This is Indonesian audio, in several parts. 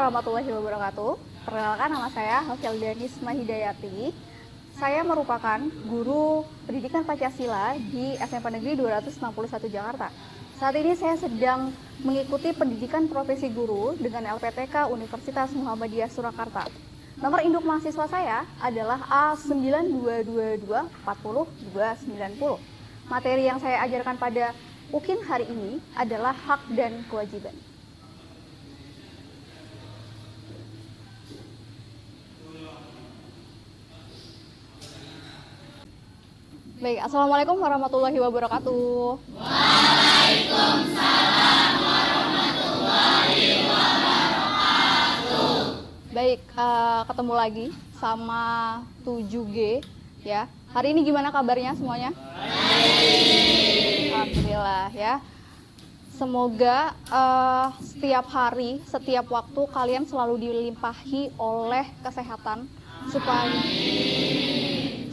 warahmatullahi wabarakatuh. Perkenalkan, nama saya Hafilda Nisma Hidayati. Saya merupakan guru pendidikan Pancasila di SMP Negeri 261 Jakarta. Saat ini saya sedang mengikuti pendidikan profesi guru dengan LPTK Universitas Muhammadiyah Surakarta. Nomor induk mahasiswa saya adalah A922240-290. Materi yang saya ajarkan pada UKIN hari ini adalah hak dan kewajiban. Baik, Assalamualaikum warahmatullahi wabarakatuh. Waalaikumsalam warahmatullahi wabarakatuh. Baik, ketemu lagi sama 7G ya. Hari ini gimana kabarnya semuanya? Baik. Alhamdulillah ya. Semoga setiap hari, setiap waktu kalian selalu dilimpahi oleh kesehatan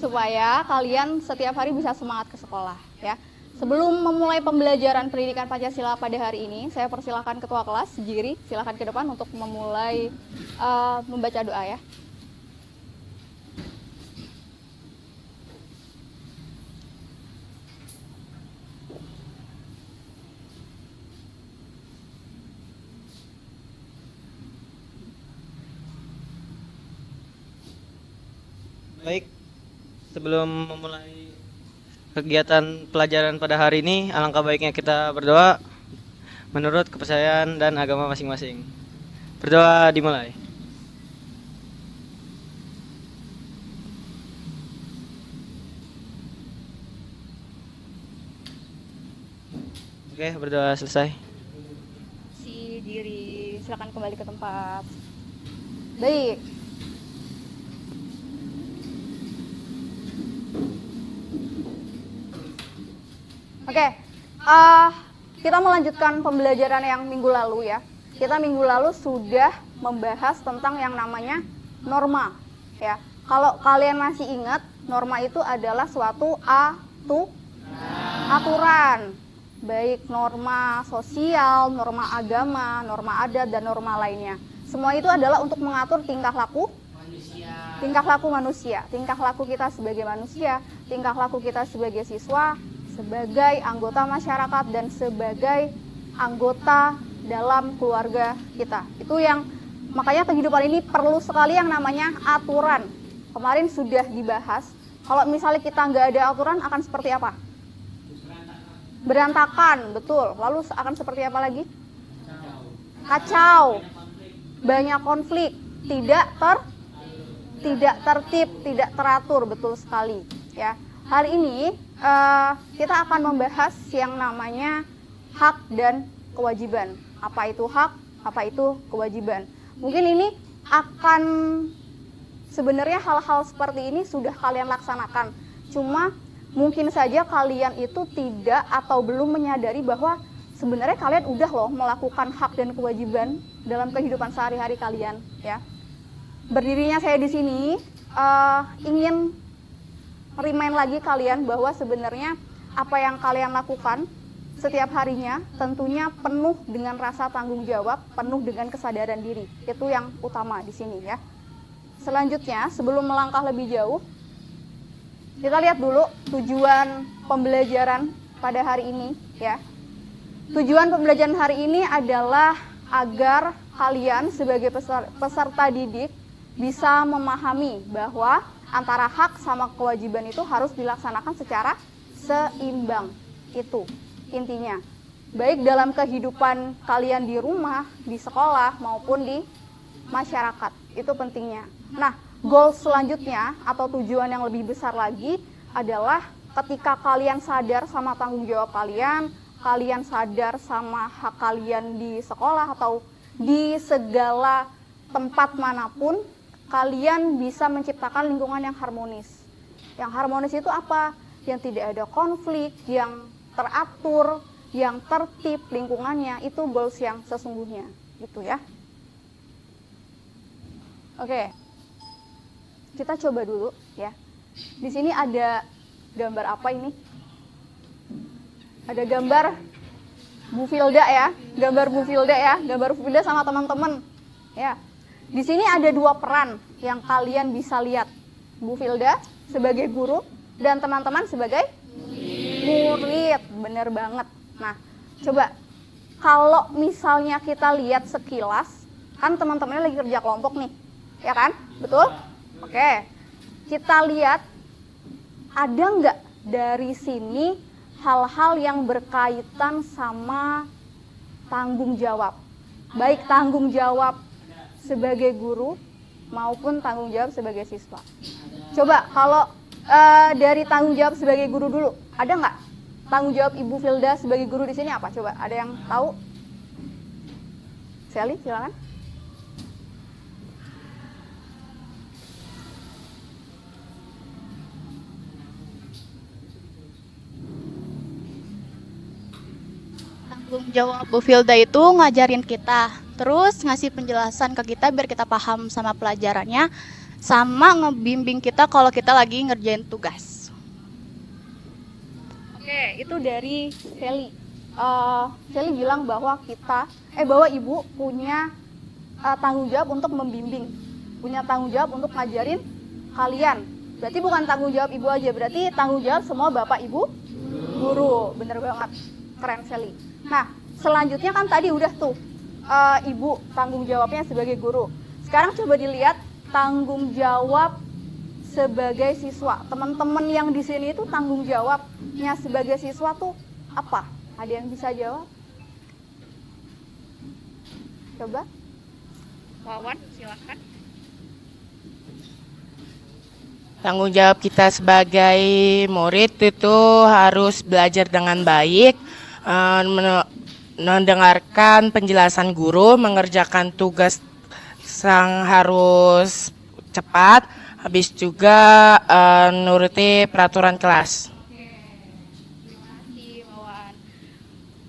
supaya kalian setiap hari bisa semangat ke sekolah ya. Sebelum memulai pembelajaran pendidikan Pancasila pada hari ini, saya persilahkan Ketua Kelas, Jiri, silakan ke depan untuk memulai membaca doa ya. Baik, sebelum memulai kegiatan pelajaran pada hari ini, alangkah baiknya kita berdoa menurut kepercayaan dan agama masing-masing. Berdoa dimulai. Oke, berdoa selesai. Si Jiri, silakan kembali ke tempat. Baik. Oke, kita melanjutkan pembelajaran yang minggu lalu ya. Kita minggu lalu sudah membahas tentang yang namanya norma ya. Kalau kalian masih ingat, norma itu adalah suatu aturan. Baik norma sosial, norma agama, norma adat, dan norma lainnya. Semua itu adalah untuk mengatur tingkah laku manusia, tingkah laku kita sebagai manusia, tingkah laku kita sebagai siswa, sebagai anggota masyarakat, dan sebagai anggota dalam keluarga kita. Itu yang makanya kehidupan ini perlu sekali yang namanya aturan. Kemarin sudah dibahas, kalau misalnya kita nggak ada aturan akan seperti apa? Berantakan, betul. Lalu akan seperti apa lagi? Kacau, banyak konflik, tidak tertib, tidak teratur, betul sekali ya. Hari ini kita akan membahas yang namanya hak dan kewajiban. Apa itu hak, apa itu kewajiban. Mungkin ini akan sebenarnya hal-hal seperti ini sudah kalian laksanakan. Cuma mungkin saja kalian itu tidak atau belum menyadari bahwa sebenarnya kalian udah loh melakukan hak dan kewajiban dalam kehidupan sehari-hari kalian ya. Berdirinya saya di sini ingin remind lagi kalian bahwa sebenarnya apa yang kalian lakukan setiap harinya tentunya penuh dengan rasa tanggung jawab, penuh dengan kesadaran diri. Itu yang utama di sini ya. Selanjutnya, sebelum melangkah lebih jauh, kita lihat dulu tujuan pembelajaran pada hari ini ya. Tujuan pembelajaran hari ini adalah agar kalian sebagai peserta didik bisa memahami bahwa antara hak sama kewajiban itu harus dilaksanakan secara seimbang. Itu intinya. Baik dalam kehidupan kalian di rumah, di sekolah, maupun di masyarakat. Itu pentingnya. Nah, goal selanjutnya atau tujuan yang lebih besar lagi adalah ketika kalian sadar sama tanggung jawab kalian, kalian sadar sama hak kalian di sekolah atau di segala tempat manapun, kalian bisa menciptakan lingkungan yang harmonis. Yang harmonis itu apa? Yang tidak ada konflik, yang teratur, yang tertib lingkungannya, itu goals yang sesungguhnya, gitu ya. Oke. Kita coba dulu ya. Di sini ada gambar apa ini? Ada gambar Bu Filda ya, gambar Bu Filda ya, gambar Bu Filda sama teman-teman. Ya. Di sini ada dua peran yang kalian bisa lihat. Bu Filda sebagai guru dan teman-teman sebagai murid. Bener banget. Nah, coba kalau misalnya kita lihat sekilas, kan teman-temannya lagi kerja kelompok nih. Ya kan? Betul? Oke. Kita lihat ada nggak dari sini hal-hal yang berkaitan sama tanggung jawab. Baik tanggung jawab sebagai guru maupun tanggung jawab sebagai siswa. Coba kalau dari tanggung jawab sebagai guru dulu, ada nggak tanggung jawab Ibu Filda sebagai guru di sini apa? Coba ada yang tahu? Sally, silakan. Tanggung jawab Bu Filda itu ngajarin kita, terus ngasih penjelasan ke kita biar kita paham sama pelajarannya, sama ngebimbing kita kalau kita lagi ngerjain tugas. Oke, itu dari Sally. Sally bilang bahwa bahwa Ibu punya tanggung jawab untuk membimbing, punya tanggung jawab untuk ngajarin kalian. Berarti bukan tanggung jawab Ibu aja, berarti tanggung jawab semua Bapak Ibu guru. Bener banget, keren Sally. Nah, selanjutnya kan tadi udah tuh Ibu tanggung jawabnya sebagai guru. Sekarang coba dilihat tanggung jawab sebagai siswa. Teman-teman yang di sini itu tanggung jawabnya sebagai siswa tuh apa? Ada yang bisa jawab? Coba. Wawan, silakan. Tanggung jawab kita sebagai murid itu harus belajar dengan baik, mendengarkan penjelasan guru, mengerjakan tugas yang harus cepat, habis juga nuruti peraturan kelas. Terima kasih, Wawan.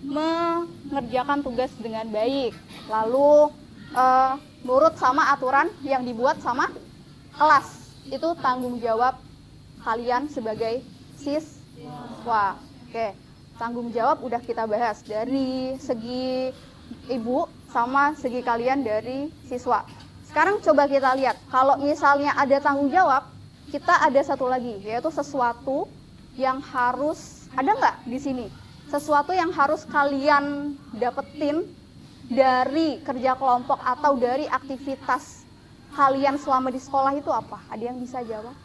Mengerjakan tugas dengan baik, lalu nurut sama aturan yang dibuat sama kelas. Itu tanggung jawab kalian sebagai siswa. Oke, tanggung jawab udah kita bahas dari segi Ibu sama segi kalian dari siswa. Sekarang coba kita lihat, kalau misalnya ada tanggung jawab, kita ada satu lagi, yaitu sesuatu yang harus, ada nggak di sini? Sesuatu yang harus kalian dapetin dari kerja kelompok atau dari aktivitas kalian selama di sekolah itu apa? Ada yang bisa jawab?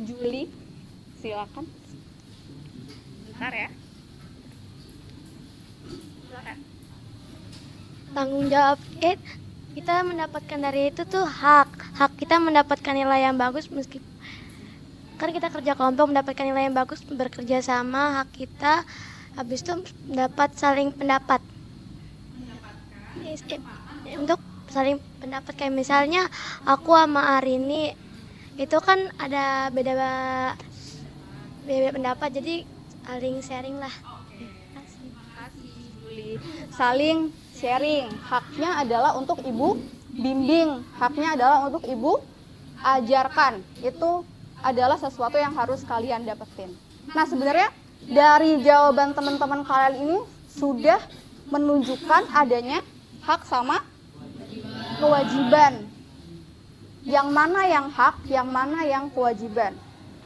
Juli, silakan. Bentar ya. Silakan. Tanggung jawab kita mendapatkan dari itu tuh hak kita mendapatkan nilai yang bagus, meskipun kan kita kerja kelompok mendapatkan nilai yang bagus, bekerja sama, hak kita habis itu mendapat saling pendapat untuk saling pendapat. Kayak misalnya aku sama Arini itu kan ada beda pendapat, jadi saling sharing lah. Saling sharing, haknya adalah untuk Ibu bimbing, haknya adalah untuk Ibu ajarkan. Itu adalah sesuatu yang harus kalian dapetin. Nah, sebenarnya dari jawaban teman-teman kalian ini sudah menunjukkan adanya hak sama kewajiban. Yang mana yang hak, yang mana yang kewajiban.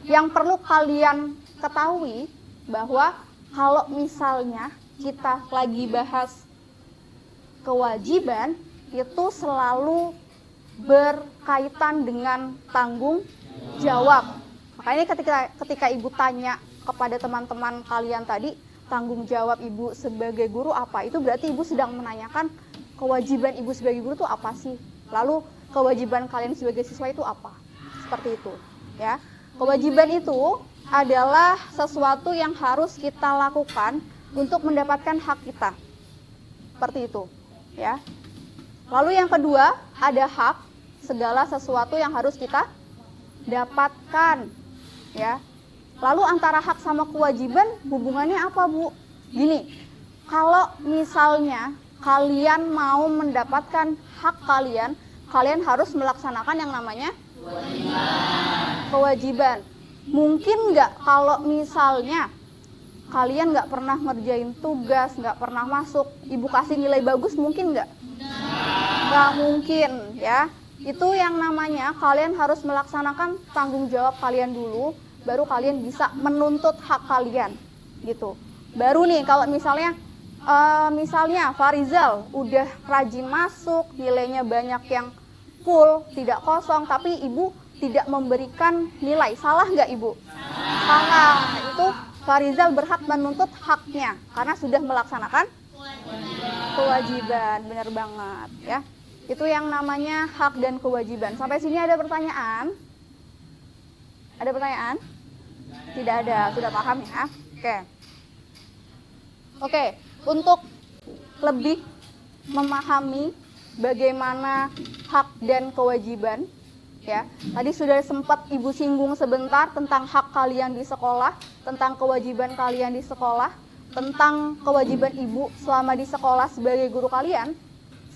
Yang perlu kalian ketahui bahwa kalau misalnya kita lagi bahas kewajiban, itu selalu berkaitan dengan tanggung jawab. Makanya ketika Ibu tanya kepada teman-teman kalian tadi, tanggung jawab Ibu sebagai guru apa? Itu berarti Ibu sedang menanyakan kewajiban Ibu sebagai guru itu apa sih? Lalu kewajiban kalian sebagai siswa itu apa? Seperti itu, ya. Kewajiban itu adalah sesuatu yang harus kita lakukan untuk mendapatkan hak kita. Seperti itu, ya. Lalu yang kedua, ada hak, segala sesuatu yang harus kita dapatkan, ya. Lalu antara hak sama kewajiban hubungannya apa, Bu? Gini, kalau misalnya kalian mau mendapatkan hak kalian, kalian harus melaksanakan yang namanya kewajiban. Mungkin nggak kalau misalnya kalian nggak pernah ngerjain tugas, nggak pernah masuk, Ibu kasih nilai bagus, mungkin nggak? Nggak mungkin ya. Itu yang namanya kalian harus melaksanakan tanggung jawab kalian dulu, baru kalian bisa menuntut hak kalian gitu. Baru nih kalau misalnya Farizal udah rajin masuk, nilainya banyak yang full, tidak kosong, tapi ibu tidak memberikan nilai, salah nggak ibu? Salah. Itu Farizal berhak menuntut haknya karena sudah melaksanakan kewajiban. Benar banget ya. Itu yang namanya hak dan kewajiban. Sampai sini ada pertanyaan? Ada pertanyaan? Tidak ada, sudah paham ya? Oke, untuk lebih memahami bagaimana hak dan kewajiban, ya. Tadi sudah sempat Ibu singgung sebentar tentang hak kalian di sekolah, tentang kewajiban kalian di sekolah, tentang kewajiban Ibu selama di sekolah sebagai guru kalian.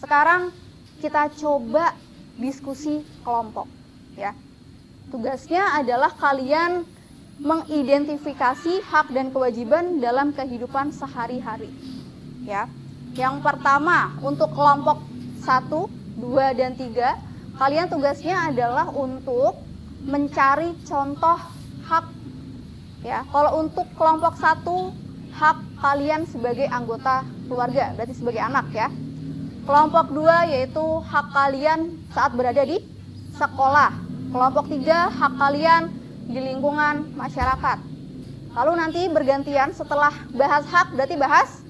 Sekarang kita coba diskusi kelompok, ya. Tugasnya adalah kalian mengidentifikasi hak dan kewajiban dalam kehidupan sehari-hari, ya. Yang pertama, untuk kelompok 1, 2, dan 3, kalian tugasnya adalah untuk mencari contoh hak, ya. Kalau untuk kelompok 1, hak kalian sebagai anggota keluarga, berarti sebagai anak, ya. Kelompok 2 yaitu hak kalian saat berada di sekolah. Kelompok 3 hak kalian di lingkungan masyarakat. Lalu nanti bergantian setelah bahas hak berarti bahas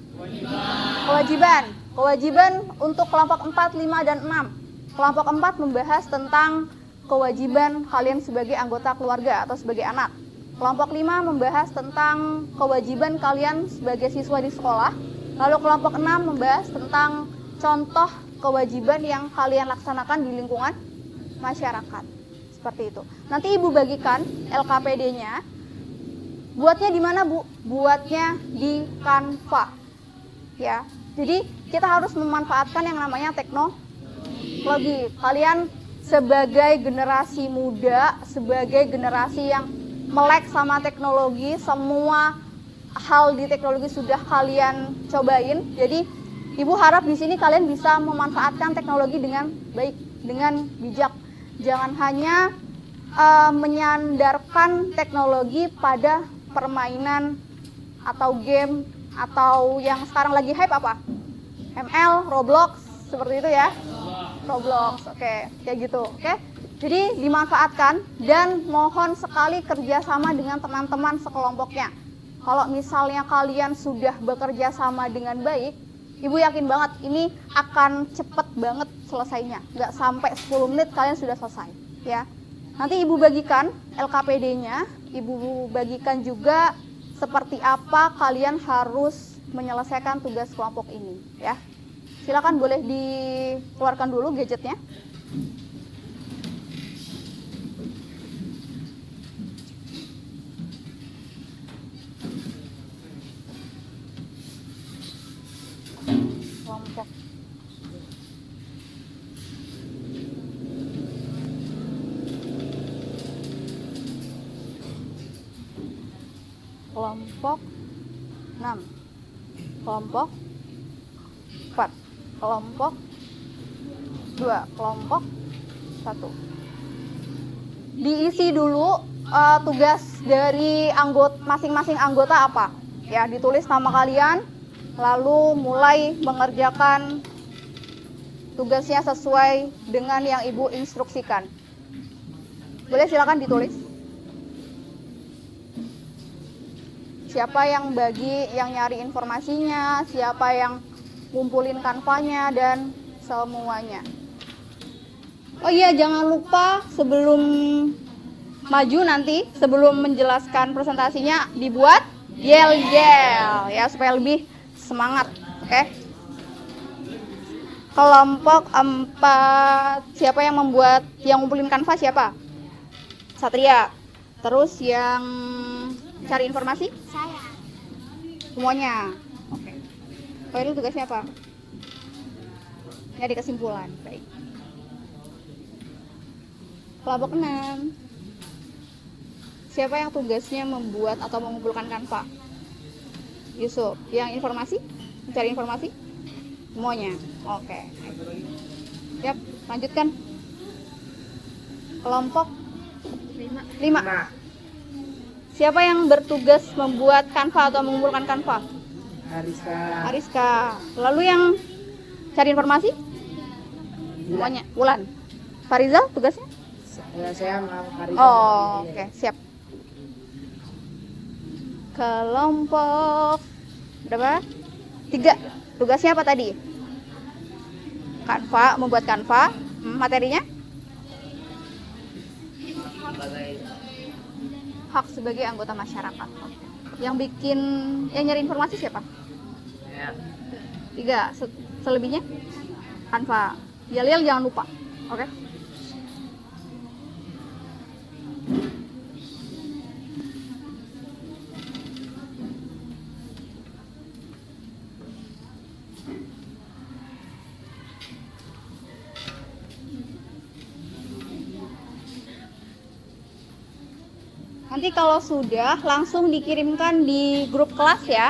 kewajiban. Kewajiban untuk kelompok 4, 5, dan 6. Kelompok 4 membahas tentang kewajiban kalian sebagai anggota keluarga atau sebagai anak. Kelompok 5 membahas tentang kewajiban kalian sebagai siswa di sekolah. Lalu kelompok 6 membahas tentang contoh kewajiban yang kalian laksanakan di lingkungan masyarakat. Seperti itu. Nanti Ibu bagikan LKPD-nya. Buatnya di mana, Bu? Buatnya di Canva. Ya. Jadi kita harus memanfaatkan yang namanya teknologi. Kalian sebagai generasi muda, sebagai generasi yang melek sama teknologi, semua hal di teknologi sudah kalian cobain. Jadi Ibu harap di sini kalian bisa memanfaatkan teknologi dengan baik, dengan bijak. Jangan hanya menyandarkan teknologi pada permainan atau game atau yang sekarang lagi hype apa? ML, Roblox, seperti itu ya. Roblox, oke, kayak gitu, oke. Jadi dimanfaatkan dan mohon sekali kerjasama dengan teman-teman sekelompoknya. Kalau misalnya kalian sudah bekerja sama dengan baik, Ibu yakin banget ini akan cepet banget selesainya. Nggak sampai 10 menit kalian sudah selesai, ya. Nanti Ibu bagikan LKPD-nya, Ibu bagikan juga seperti apa kalian harus menyelesaikan tugas kelompok ini, ya. Silakan boleh dikeluarkan dulu gadgetnya. Kelompok. Kelompok 6. Kelompok 4. Kelompok 2. Kelompok 1. Diisi dulu tugas dari masing-masing anggota apa? Ya, ditulis nama kalian, lalu mulai mengerjakan tugasnya sesuai dengan yang Ibu instruksikan. Boleh silakan ditulis. Siapa yang nyari informasinya, siapa yang ngumpulin kanvanya, dan semuanya. Oh iya, jangan lupa sebelum maju nanti, sebelum menjelaskan presentasinya, dibuat yel-yel ya, supaya lebih semangat, oke? Kelompok 4, siapa yang ngumpulin kanva siapa? Satria. Terus yang cari informasi? Saya. Semuanya. Oke. Oh, itu tugasnya apa? Nyari kesimpulan. Baik. Kelompok 6. Siapa yang tugasnya membuat atau mengumpulkan kanva? Yusuf. Yang informasi? Mencari informasi? Semuanya. Oke. Siap, lanjutkan. Kelompok 5. Siapa yang bertugas membuat kanva atau mengumpulkan kanva? Ariska. Lalu yang cari informasi? Semuanya. Wulan. Farizal tugasnya? Saya mau Oh, oke, siap. Kelompok berapa? 3. Tugasnya apa tadi? Kanva, membuat kanva. Materinya? Hak sebagai anggota masyarakat. Yang nyari informasi siapa? 3. Selebihnya? Kanva. Yel jangan lupa. Oke. Nanti kalau sudah langsung dikirimkan di grup kelas ya.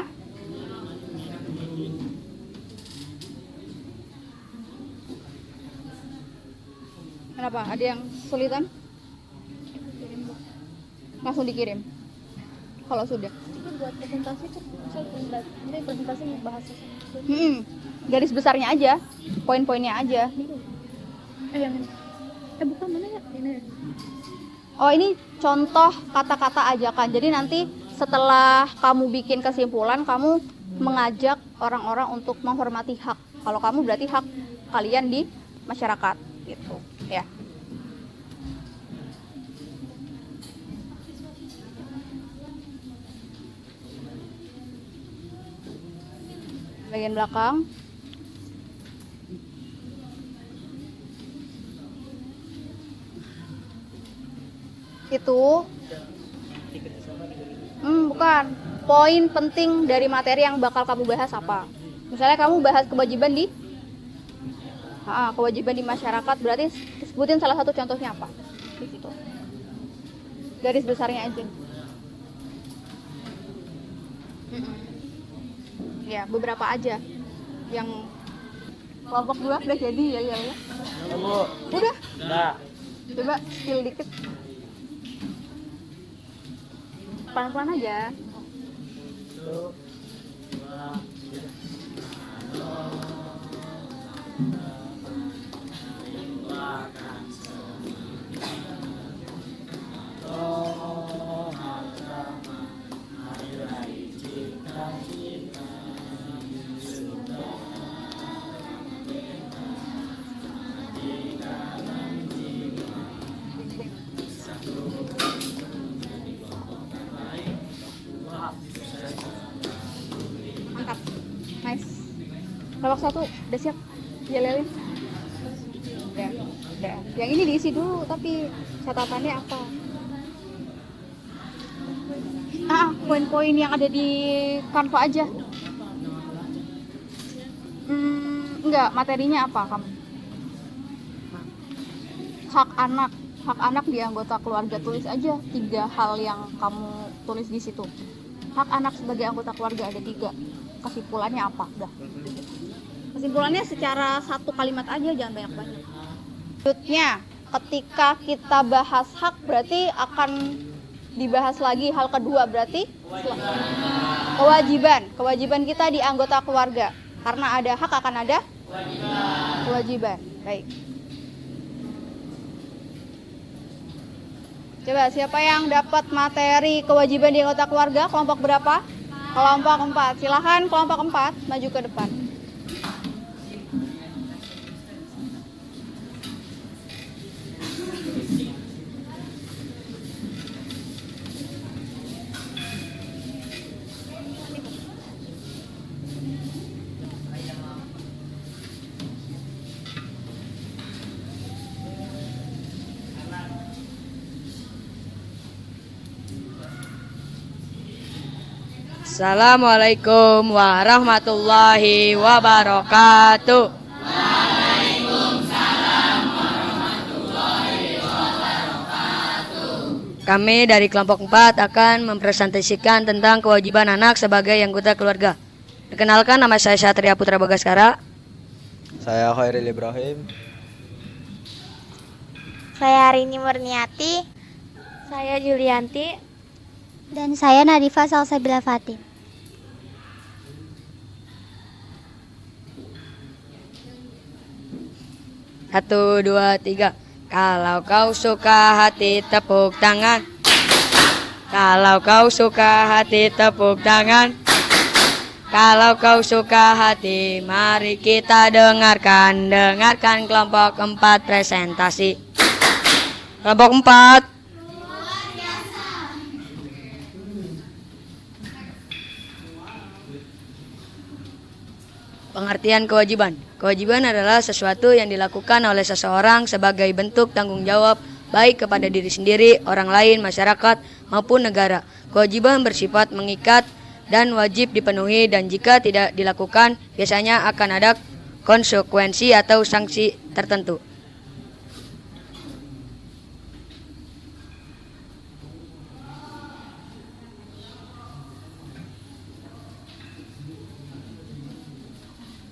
Kenapa? Ada yang kesulitan? Langsung dikirim. Kalau sudah. Itu buat presentasi tuh, nanti presentasi bahas. Garis besarnya aja, poin-poinnya aja. Yang ini. Bukan mana ya? Ini. Oh, ini contoh kata-kata ajakan. Jadi nanti setelah kamu bikin kesimpulan, kamu mengajak orang-orang untuk menghormati hak. Kalau kamu berarti hak kalian di masyarakat, gitu, ya. Bagian belakang. Itu bukan poin penting dari materi yang bakal kamu bahas apa. Misalnya kamu bahas kewajiban di masyarakat, berarti sebutin salah satu contohnya apa di situ. Garis besarnya aja. Ya, beberapa aja yang kelompok 2 udah jadi ya. Udah. Coba spill dikit. Pelan-pelan aja. Mantap. Nice. Kelompok 1 udah siap? Jelelin. Udah. Yang ini diisi dulu, tapi catatannya apa? Poin-poin yang ada di Canva aja. Enggak, materinya apa kamu? Hak anak di anggota keluarga, tulis aja 3 hal yang kamu tulis di situ. Hak anak sebagai anggota keluarga ada 3. Kesimpulannya apa? Udah. Kesimpulannya secara 1 kalimat aja, jangan banyak-banyak. Selanjutnya, ketika kita bahas hak berarti akan dibahas lagi hal kedua, berarti kewajiban kita di anggota keluarga. Karena ada hak akan ada kewajiban. Baik. Coba siapa yang dapat materi kewajiban di anggota keluarga? Kelompok berapa? Kelompok 4. Silahkan kelompok 4 maju ke depan. Assalamualaikum warahmatullahi wabarakatuh. Kami dari kelompok 4 akan mempresentasikan tentang kewajiban anak sebagai anggota keluarga. Perkenalkan, nama saya Satria Putra Bagaskara. Saya Khairil Ibrahim. Saya Rini Murniati. Saya Julianti. Dan saya Nadifa Salsabila Fatim. Satu, dua, tiga. Kalau kau suka hati tepuk tangan. Kalau kau suka hati tepuk tangan. Kalau kau suka hati, mari kita dengarkan. Dengarkan kelompok 4 presentasi. Kelompok 4. Pengertian kewajiban. Kewajiban adalah sesuatu yang dilakukan oleh seseorang sebagai bentuk tanggung jawab baik kepada diri sendiri, orang lain, masyarakat, maupun negara. Kewajiban bersifat mengikat dan wajib dipenuhi, dan jika tidak dilakukan, biasanya akan ada konsekuensi atau sanksi tertentu.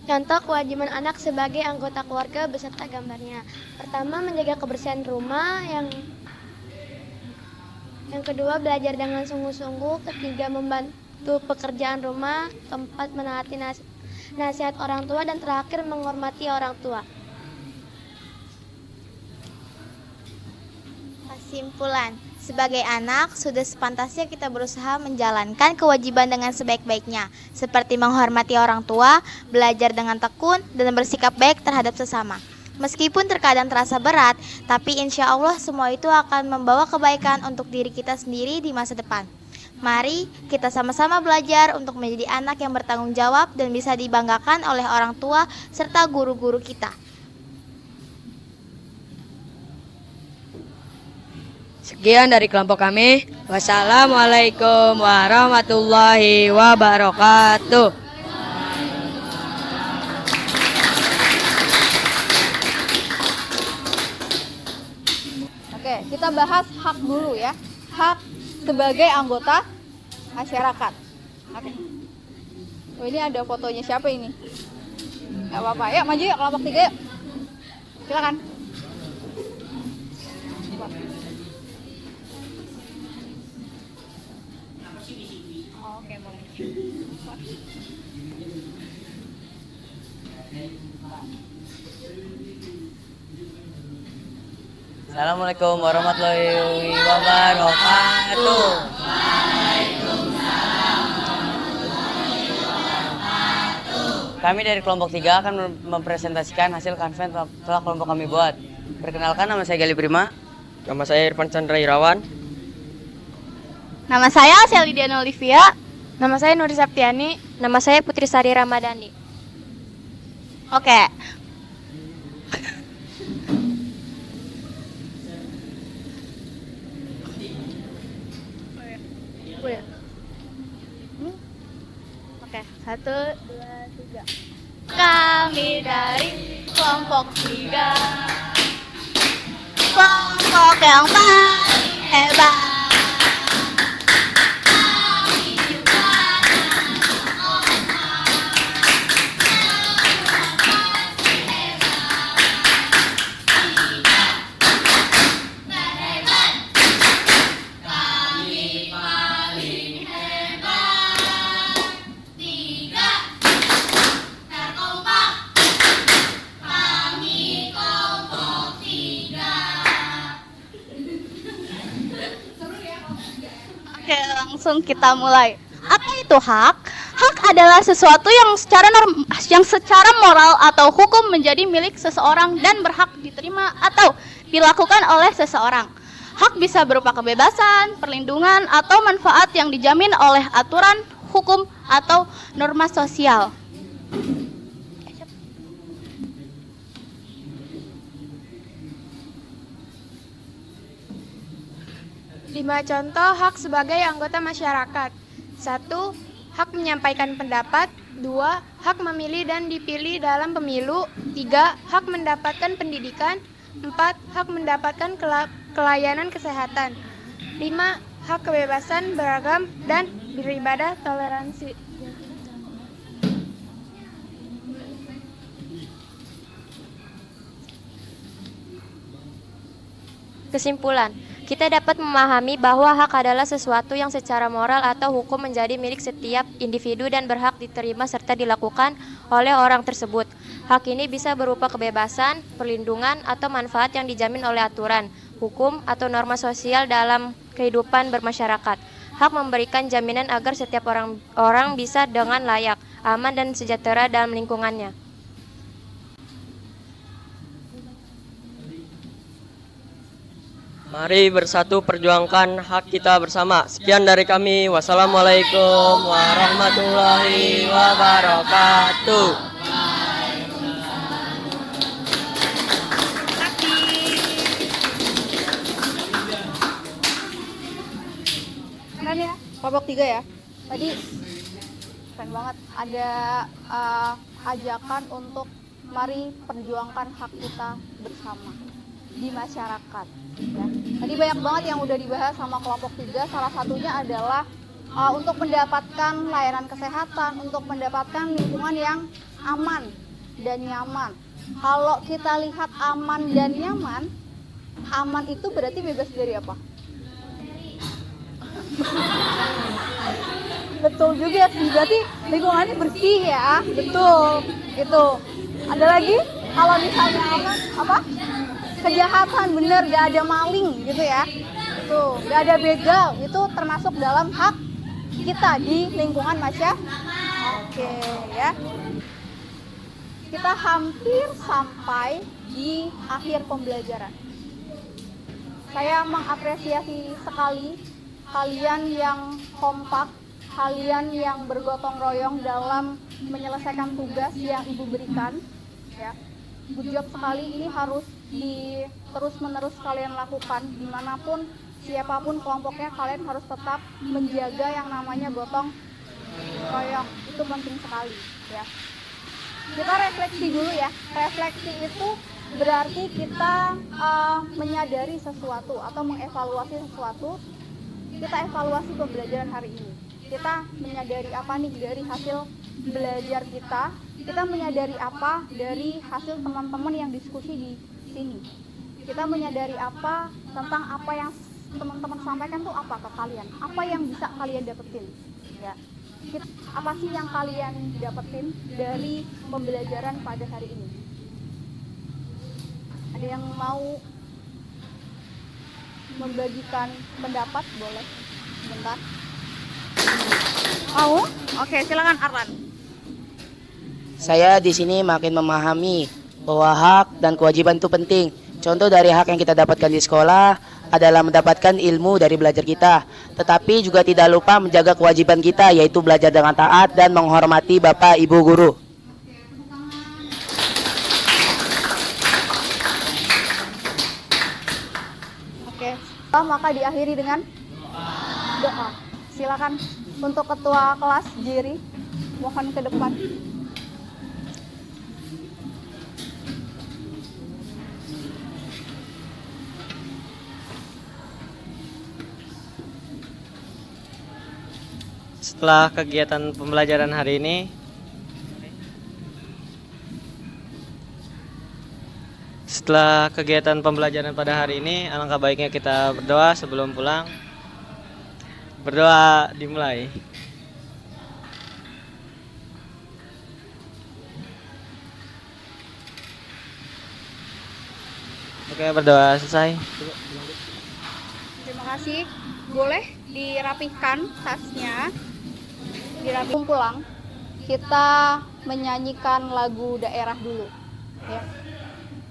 Contoh kewajiban anak sebagai anggota keluarga beserta gambarnya. Pertama, menjaga kebersihan rumah. Yang kedua, belajar dengan sungguh-sungguh. Ketiga, membantu pekerjaan rumah. Keempat, menaati nasihat orang tua. Dan terakhir, menghormati orang tua. Kesimpulan, sebagai anak, sudah sepantasnya kita berusaha menjalankan kewajiban dengan sebaik-baiknya, seperti menghormati orang tua, belajar dengan tekun, dan bersikap baik terhadap sesama. Meskipun terkadang terasa berat, tapi insya Allah semua itu akan membawa kebaikan untuk diri kita sendiri di masa depan. Mari kita sama-sama belajar untuk menjadi anak yang bertanggung jawab dan bisa dibanggakan oleh orang tua serta guru-guru kita. Sekian dari kelompok kami. Wassalamualaikum warahmatullahi wabarakatuh. Oke, kita bahas hak dulu ya. Hak sebagai anggota masyarakat. Oke. Oh, ini ada fotonya siapa ini? Gak apa-apa, ya maju yuk kelompok 3 yuk. Silakan. Oke, boleh. Assalamualaikum warahmatullahi wabarakatuh. Kami dari kelompok 3 akan mempresentasikan hasil konven telah kelompok kami buat. Perkenalkan, nama saya Gali Prima. Nama saya Irfan Chandra Irawan. Nama saya Selidiana Olivia. Nama saya Nuri Saptiani. Nama saya Putri Sari Ramadhani. Oke. Oke, 1, 2, 3. Kami dari kelompok 3. Kelompok yang paling hebat. Oke, langsung kita mulai. Apa itu hak? Hak adalah sesuatu yang secara moral atau hukum menjadi milik seseorang dan berhak diterima atau dilakukan oleh seseorang. Hak bisa berupa kebebasan, perlindungan, atau manfaat yang dijamin oleh aturan, hukum, atau norma sosial. Lima contoh hak sebagai anggota masyarakat. 1. Hak menyampaikan pendapat. 2. Hak memilih dan dipilih dalam pemilu. 3. Hak mendapatkan pendidikan. 4. Hak mendapatkan pelayanan kesehatan. 5. Hak kebebasan beragam dan beribadah toleransi. Kesimpulan, kita dapat memahami bahwa hak adalah sesuatu yang secara moral atau hukum menjadi milik setiap individu dan berhak diterima serta dilakukan oleh orang tersebut. Hak ini bisa berupa kebebasan, perlindungan, atau manfaat yang dijamin oleh aturan, hukum, atau norma sosial dalam kehidupan bermasyarakat. Hak memberikan jaminan agar setiap orang bisa dengan layak, aman, dan sejahtera dalam lingkungannya. Mari bersatu perjuangkan hak kita bersama. Sekian dari kami. Wassalamualaikum warahmatullahi wabarakatuh. Keren ya, kelompok 3 ya. Tadi keren banget. Ada ajakan untuk mari perjuangkan hak kita bersama di masyarakat. Ya. Tadi banyak banget yang udah dibahas sama kelompok 3. Salah satunya adalah untuk mendapatkan layanan kesehatan, untuk mendapatkan lingkungan yang aman dan nyaman. Kalau kita lihat aman dan nyaman, aman itu berarti bebas dari apa? Betul juga sih, berarti lingkungannya bersih ya. Betul, itu. Ada lagi? Kalau misalnya apa? Kejahatan, bener, gak ada maling gitu ya. Tuh, gak ada begal, itu termasuk dalam hak kita di lingkungan masyarakat. Oke ya. Kita hampir sampai di akhir pembelajaran. Saya mengapresiasi sekali kalian yang kompak, kalian yang bergotong royong dalam menyelesaikan tugas yang Ibu berikan. Ya. Good job sekali, ini harus terus-menerus kalian lakukan dimanapun, siapapun kelompoknya, kalian harus tetap menjaga yang namanya gotong royong. Itu penting sekali ya. Kita refleksi dulu ya. Refleksi itu berarti kita menyadari sesuatu atau mengevaluasi sesuatu. Kita evaluasi pembelajaran hari ini. Kita menyadari apa nih dari hasil belajar kita. Kita menyadari apa dari hasil teman-teman yang diskusi di sini. Kita menyadari apa tentang apa yang teman-teman sampaikan tuh apa ke kalian. Apa yang bisa kalian dapetin. Ya. Apa sih yang kalian dapetin dari pembelajaran pada hari ini? Ada yang mau membagikan pendapat? Boleh. Sebentar. Mau? Oke, silakan Arlan. Saya di sini makin memahami bahwa hak dan kewajiban itu penting. Contoh dari hak yang kita dapatkan di sekolah adalah mendapatkan ilmu dari belajar kita. Tetapi juga tidak lupa menjaga kewajiban kita, yaitu belajar dengan taat dan menghormati Bapak Ibu Guru. Oke, maka diakhiri dengan doa. Silakan untuk ketua kelas Jerry, mohon ke depan. Setelah kegiatan pembelajaran hari ini, alangkah baiknya kita berdoa sebelum pulang. Berdoa dimulai. Oke, berdoa selesai. Terima kasih. Boleh dirapihkan tasnya. Dirapihkan pulang. Kita menyanyikan lagu daerah dulu. Ya.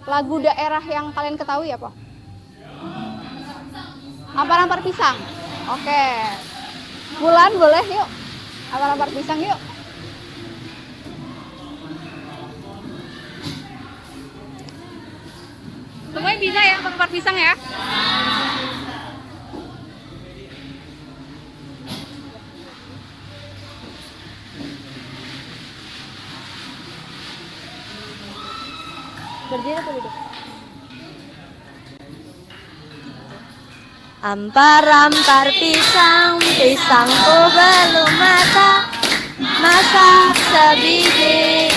Lagu daerah yang kalian ketahui apa? Ampar-ampar pisang. Oke. Bulan boleh yuk. Ampar-ampar pisang yuk. Semuanya bisa ya ampar-ampar pisang ya? Berdiri atau duduk? Ampar-ampar pisang, pisangku belum matang, masak sebiji.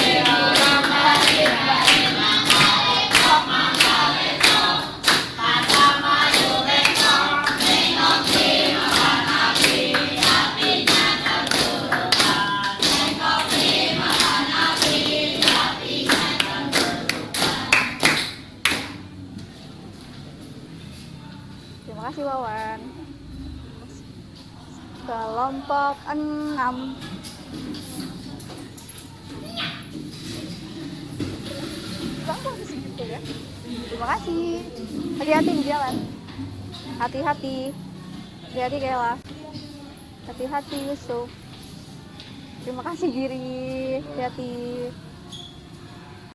kasih Wawan. Kelompok 6. Gampang sih gitu ya. Terima kasih. Hati-hati di jalan. Hati-hati. Hati-hati Kayla. Hati-hati Yusuf. Terima kasih Giri. Hati-hati.